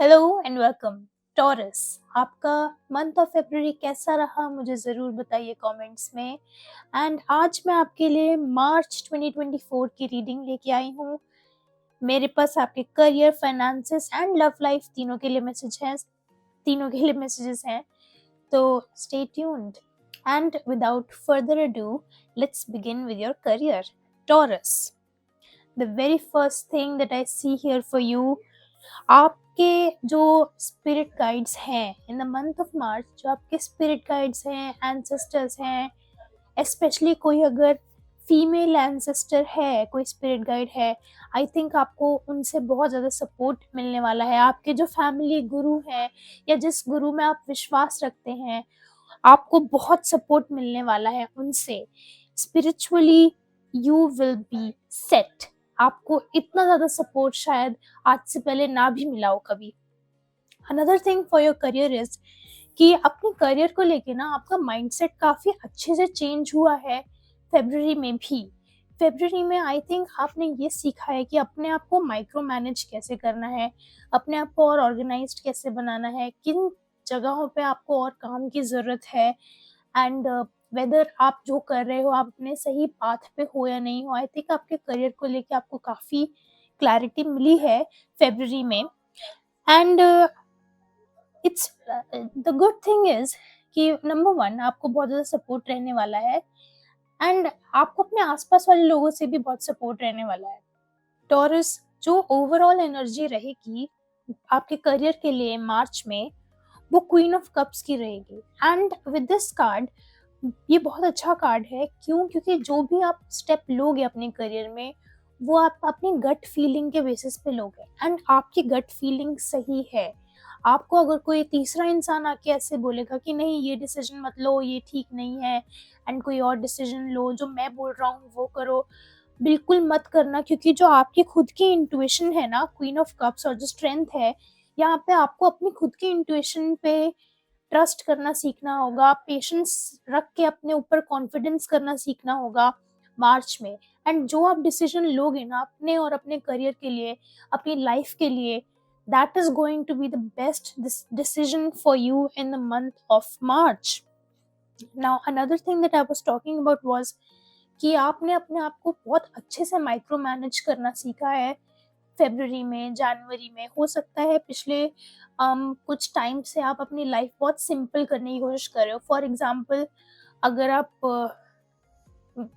Hello and welcome. Taurus, आपका month of February कैसा रहा मुझे ज़रूर बताइए कमेंट्स में। एंड आज मैं आपके लिए मार्च 2024 की रीडिंग लेके आई हूँ। मेरे पास आपके career, finances and love life तीनों के लिए मैसेजेस हैं। तो stay tuned and without further ado let's begin with your career. Taurus, the very first thing that I see here for you, आपके जो स्पिरिट गाइड्स हैं in the month of March, जो आपके स्पिरिट गाइड्स हैं, ancestors हैं, specially कोई अगर female ancestor है, कोई स्पिरिट गाइड है, आई थिंक आपको उनसे बहुत ज़्यादा सपोर्ट मिलने वाला है। आपके जो फैमिली गुरु हैं या जिस गुरु में आप विश्वास रखते हैं, आपको बहुत सपोर्ट मिलने वाला है उनसे। Spiritually you will be set. आपको इतना ज़्यादा सपोर्ट शायद आज से पहले ना भी मिला हो कभी। Another thing for your career is कि अपने करियर को लेके ना आपका माइंडसेट काफ़ी अच्छे से चेंज हुआ है फेब्रुअरी में भी। फेब्रुअरी में आई थिंक आपने ये सीखा है कि अपने आप को माइक्रो मैनेज कैसे करना है, अपने आप को और ऑर्गेनाइज्ड कैसे बनाना है, किन जगहों पे आपको और काम की ज़रूरत है, एंड वेदर आप जो कर रहे हो आप अपने सही पाथ पे हो या नहीं हो। आई थिंक आपके करियर को लेके आपको काफ़ी क्लैरिटी मिली है फेब्रुअरी में। And it's the good thing is कि नंबर वन, आपको बहुत ज़्यादा सपोर्ट रहने वाला है एंड आपको अपने आसपास वाले लोगों से भी बहुत सपोर्ट रहने वाला है। टॉरस, जो ओवरऑल एनर्जी रहेगी आपके करियर के लिए मार्च में, वो क्वीन ऑफ कप्स की रहेगी। एंड विद दिस कार्ड, ये बहुत अच्छा कार्ड है। क्यों? क्योंकि जो भी आप स्टेप लोगे अपने करियर में, वो आप अपनी गट फीलिंग के बेसिस पे लोगे एंड आपकी गट फीलिंग सही है। आपको अगर कोई तीसरा इंसान आके ऐसे बोलेगा कि नहीं ये डिसीजन मत लो, ये ठीक नहीं है, एंड कोई और डिसीजन लो, जो मैं बोल रहा हूँ वो करो, बिल्कुल मत करना। क्योंकि जो आपकी खुद की इंट्यूशन है ना, क्वीन ऑफ कप्स, और जो स्ट्रेंथ है, यहाँ पे आपको अपनी खुद की इंट्यूशन पे ट्रस्ट करना सीखना होगा, पेशेंस रख के अपने ऊपर कॉन्फिडेंस करना सीखना होगा मार्च में। एंड जो आप डिसीजन लोगे ना अपने और अपने करियर के लिए, अपनी लाइफ के लिए, that is going to be the best decision for you in the month of March. Now another thing that I was talking about was कि आपने अपने आप को बहुत अच्छे से माइक्रो मैनेज करना सीखा है फेब्रुअरी में, जनवरी में। हो सकता है पिछले कुछ टाइम से आप अपनी लाइफ बहुत सिंपल करने की कोशिश कर रहे हो। फॉर एग्जांपल, अगर आप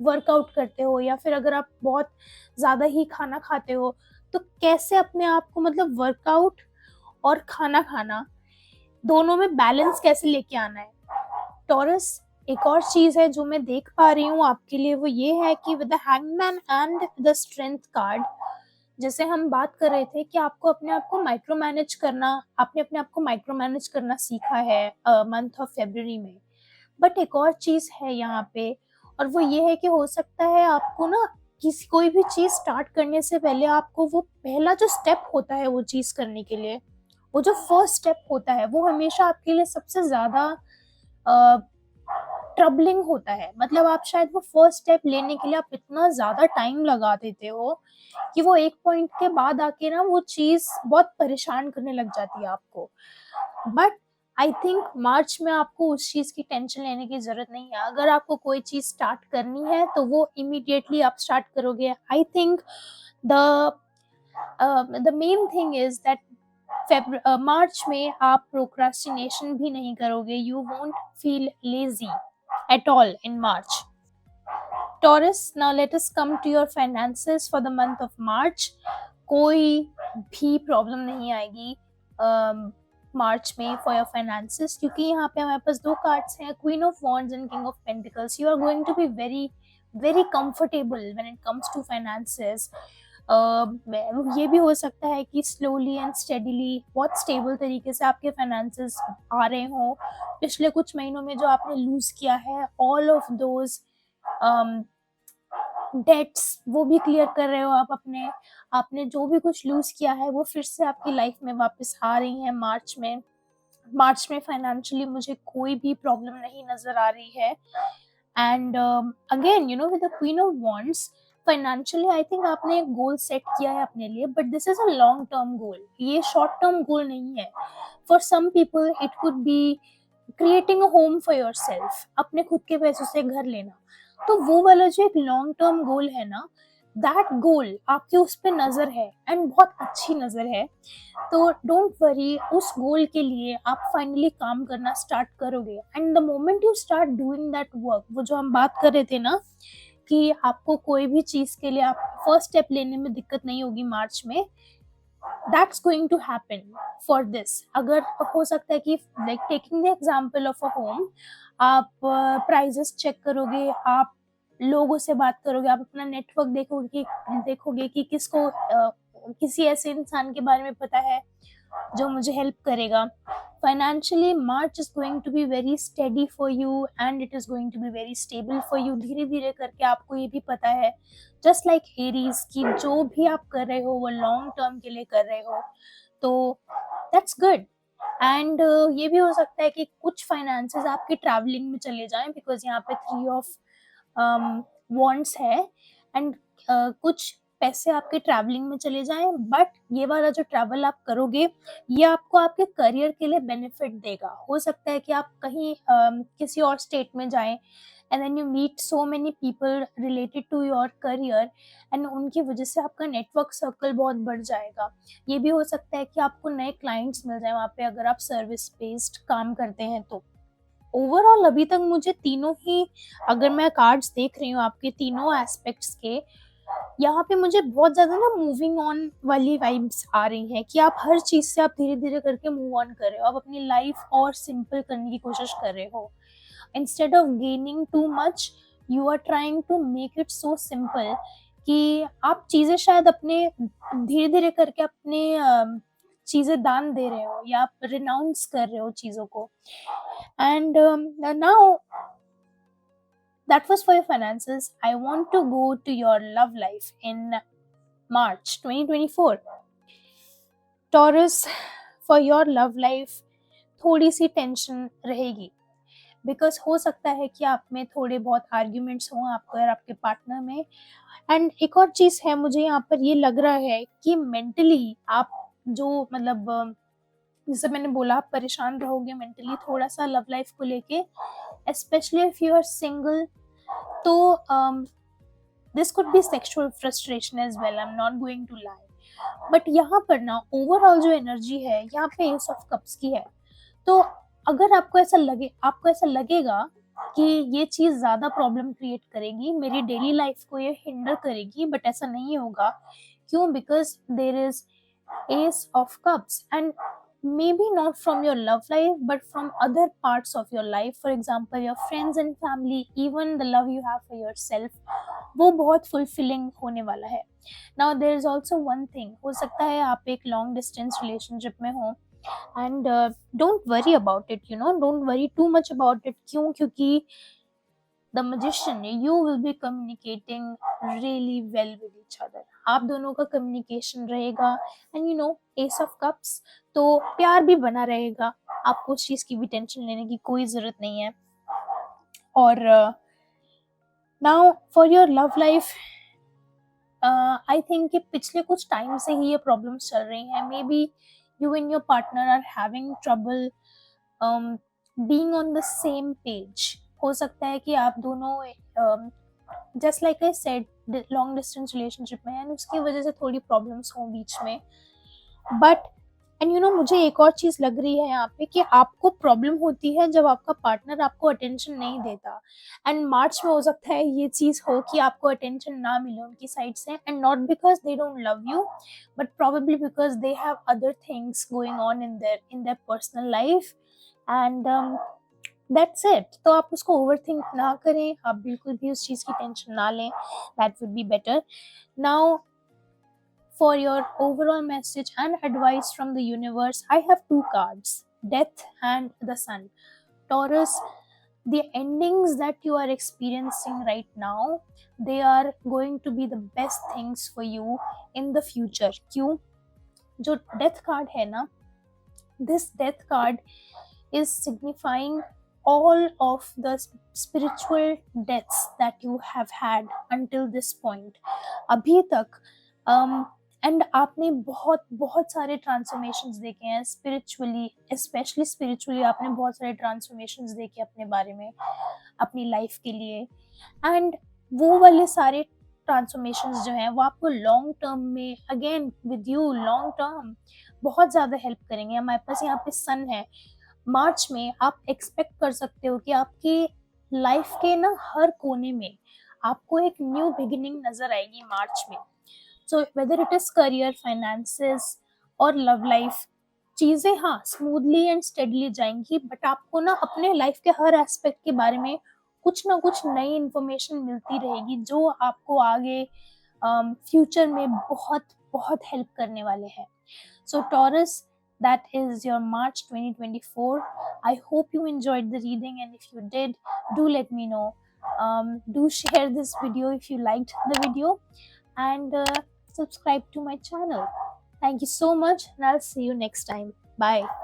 वर्कआउट करते हो या फिर अगर आप बहुत ज़्यादा ही खाना खाते हो, तो कैसे अपने आप को, मतलब वर्कआउट और खाना खाना दोनों में बैलेंस कैसे लेके आना है। टॉरस, एक और चीज़ है जो मैं देख पा रही हूँ आपके लिए, वो ये है कि with the hangman and the strength card, जैसे हम बात कर रहे थे कि आपको अपने आप को माइक्रो मैनेज करना, आपने अपने आप को माइक्रो मैनेज करना सीखा है मंथ ऑफ फेब्रुअरी में। बट एक और चीज़ है यहाँ पे, और वो ये है कि हो सकता है आपको ना किसी कोई भी चीज़ स्टार्ट करने से पहले आपको वो पहला जो स्टेप होता है वो चीज़ करने के लिए, वो जो फर्स्ट स्टेप होता है, वो हमेशा आपके लिए सबसे ज़्यादा ट्रबलिंग होता है। मतलब आप शायद वो फर्स्ट स्टेप लेने के लिए आप इतना ज़्यादा टाइम लगा देते हो कि वो एक पॉइंट के बाद आके ना वो चीज़ बहुत परेशान करने लग जाती है आपको। बट आई थिंक मार्च में आपको उस चीज़ की टेंशन लेने की ज़रूरत नहीं है। अगर आपको कोई चीज़ स्टार्ट करनी है तो वो इमीडिएटली आप स्टार्ट करोगे। I think the main thing is that March में आप प्रोक्रास्टिनेशन भी नहीं करोगे। You won't feel lazy at all in March. Taurus, now let us come to your finances for the month of March. कोई भी problem नहीं आएगी मार्च में फॉर योर फाइनेंसेस, क्योंकि यहाँ पे हमारे पास दो कार्ड्स हैं, queen of wands and king of pentacles. You are going to be very very comfortable when it comes to finances. ये भी हो सकता है कि स्लोली एंड स्टेडीली, बहुत स्टेबल तरीके से आपके फाइनेंसेस आ रहे हों। पिछले कुछ महीनों में जो आपने लूज किया है, ऑल ऑफ दोज डेट्स, वो भी क्लियर कर रहे हो आप अपने। आपने जो भी कुछ लूज किया है वो फिर से आपकी लाइफ में वापस आ रही है मार्च में। मार्च में फाइनेंशियली मुझे कोई भी प्रॉब्लम नहीं नजर आ रही है। And again, you know, with the queen of wands, financially I think आपने एक गोल सेट किया है अपने लिए, but this is a long term goal, ये शॉर्ट टर्म गोल नहीं है. For some people it could be creating a home for yourself, अपने खुद के पैसों से घर लेना. तो वो वाला जो एक लॉन्ग टर्म गोल है ना, दैट गोल आपकी उस पर नजर है, एंड बहुत अच्छी नजर है. तो डोंट वरी, उस गोल के लिए आप फाइनली काम करना स्टार्ट करोगे. And the moment you start doing that work, वो जो हम बात कर रहे थे ना कि आपको कोई भी चीज के लिए आप फर्स्ट स्टेप लेने में दिक्कत नहीं होगी मार्च में, that's going to happen for this. अगर हो सकता है कि like taking the example of a home, आप प्राइजेस चेक करोगे, आप लोगों से बात करोगे, आप अपना नेटवर्क देखोगे कि किसको किसी ऐसे इंसान के बारे में पता है जो मुझे हेल्प करेगा. Financially March is going to be very steady for you, and it is going to be very stable for you. धीरे धीरे करके आपको ये भी पता है, जस्ट लाइक एरीज, की जो भी आप कर रहे हो वो लॉन्ग टर्म के लिए कर रहे हो. तो दैट्स गुड. एंड ये भी हो सकता है कि कुछ फाइनेंसेस आपके ट्रैवलिंग में चले जाएं, बिकॉज यहाँ पे 3 ऑफ वॉन्ट्स है, एंड कुछ पैसे आपके ट्रैवलिंग में चले जाएं. बट ये वाला जो ट्रैवल आप करोगे, ये आपको आपके करियर के लिए बेनिफिट देगा. हो सकता है कि आप कहीं किसी और स्टेट में जाएं, and then you meet so many people related to your career, and उनकी वजह से आपका नेटवर्क सर्कल बहुत बढ़ जाएगा. ये भी हो सकता है कि आपको नए क्लाइंट्स मिल जाए वहाँ पे, अगर आप सर्विस बेस्ड काम करते हैं तो. ओवरऑल अभी तक मुझे तीनों ही, अगर मैं कार्ड्स देख रही हूँ आपके तीनों एस्पेक्ट्स के, यहाँ पे मुझे बहुत ज्यादा ना मूविंग ऑन वाली वाइब्स आ रही हैं, कि आप हर चीज से आप धीरे धीरे करके मूव ऑन कर रहे हो, आप अपनी लाइफ और सिंपल करने की कोशिश कर रहे हो. Instead of gaining too much, you are trying to make it so simple कि आप चीजें शायद अपने धीरे धीरे करके अपने चीजें दान दे रहे हो, या आप रिनाउंस कर रहे हो चीजों को. And now that was for your finances. I want to go to your love life in March 2024. Taurus, for your love life थोड़ी सी टेंशन रहेगी, बिकॉज हो सकता है कि आप में थोड़े बहुत आर्ग्यूमेंट्स हों आपको और आपके पार्टनर में. एंड एक और चीज है, मुझे यहाँ पर ये लग रहा है कि मेंटली आप जो मतलब जैसे मैंने बोला, आप परेशान रहोगे मेंटली थोड़ा सा लव लाइफ को लेके, specially if you are single. तो this could be sexual frustration as well, I am not going to lie. But यहाँ पर ना ओवरऑल जो एनर्जी है यहाँ पे एस ऑफ कप्स की है. तो अगर आपको ऐसा लगेगा कि ये चीज ज्यादा प्रॉब्लम क्रिएट करेगी, मेरी डेली लाइफ को ये हिंडर करेगी, बट ऐसा नहीं होगा. क्यों? Because there is S of cups, and maybe not from your love life but from other parts of your life. For example, your friends and family, even the love you have for yourself, वो बहुत fulfilling होने वाला है. Now there is also one thing, हो सकता है आप एक long distance relationship में हो, and don't worry about it, don't worry too much about it. क्यों? क्योंकि the magician, you will be communicating really well with each other. आप दोनों का communication रहेगा, and ace of cups, तो प्यार भी बना रहेगा. आपको उस चीज की भी टेंशन लेने की कोई जरूरत नहीं है. और now for your love life, I think कि पिछले कुछ टाइम से ही ये प्रॉब्लम्स चल रही हैं. Maybe you and your partner are having trouble being on the same page. हो सकता है कि आप दोनों just like I said long distance relationship में हैं, उसकी वजह से थोड़ी प्रॉब्लम्स हों बीच में. बट एंड मुझे एक और चीज लग रही है यहाँ पे, कि आपको प्रॉब्लम होती है जब आपका पार्टनर आपको अटेंशन नहीं देता. एंड मार्च में हो सकता है ये चीज हो कि आपको अटेंशन ना मिले उनकी साइड से, and not because they don't love you, but probably because they have other things going on in their personal life. And that's it. तो आप उसको ओवरथिंक ना करें, आप बिल्कुल भी उस चीज की टेंशन ना लें. That would be better. Now for your overall message and advice from the universe, I have 2 cards, death and the sun. Taurus, the endings that you are experiencing right now, they are going to be the best things for you in the future. क्यों? जो death card है ना, this death card is signifying all of the spiritual deaths that you have had until this point अभी तक. And आपने बहुत बहुत सारे ट्रांसफॉर्मेशंस देखे हैं स्पिरिचुअली, स्पेशली स्पिरिचुअली आपने बहुत सारे ट्रांसफॉर्मेशंस देखे अपने बारे में, अपनी लाइफ के लिए. एंड वो वाले सारे ट्रांसफॉर्मेशंस जो हैं वो आपको लॉन्ग टर्म में, again with you long term, बहुत ज़्यादा हेल्प करेंगे. हमारे पास यहाँ पे सन है. मार्च में आप एक्सपेक्ट कर सकते हो कि आपकी लाइफ के ना हर कोने में आपको एक न्यू बिगिनिंग नजर आएगी मार्च में. So whether it is career, finances और लव लाइफ, चीज़ें हाँ स्मूथली एंड स्टेडली जाएंगी, बट आपको ना अपने लाइफ के हर एस्पेक्ट के बारे में कुछ ना कुछ नई इन्फॉर्मेशन मिलती रहेगी जो आपको आगे फ्यूचर में बहुत बहुत हेल्प करने वाले हैं. सो taurus, that is your March 2024. I hope you enjoyed the reading, and if you did, do let me know. Do share this video if you liked the video, and subscribe to my channel. Thank you so much, and I'll see you next time. Bye.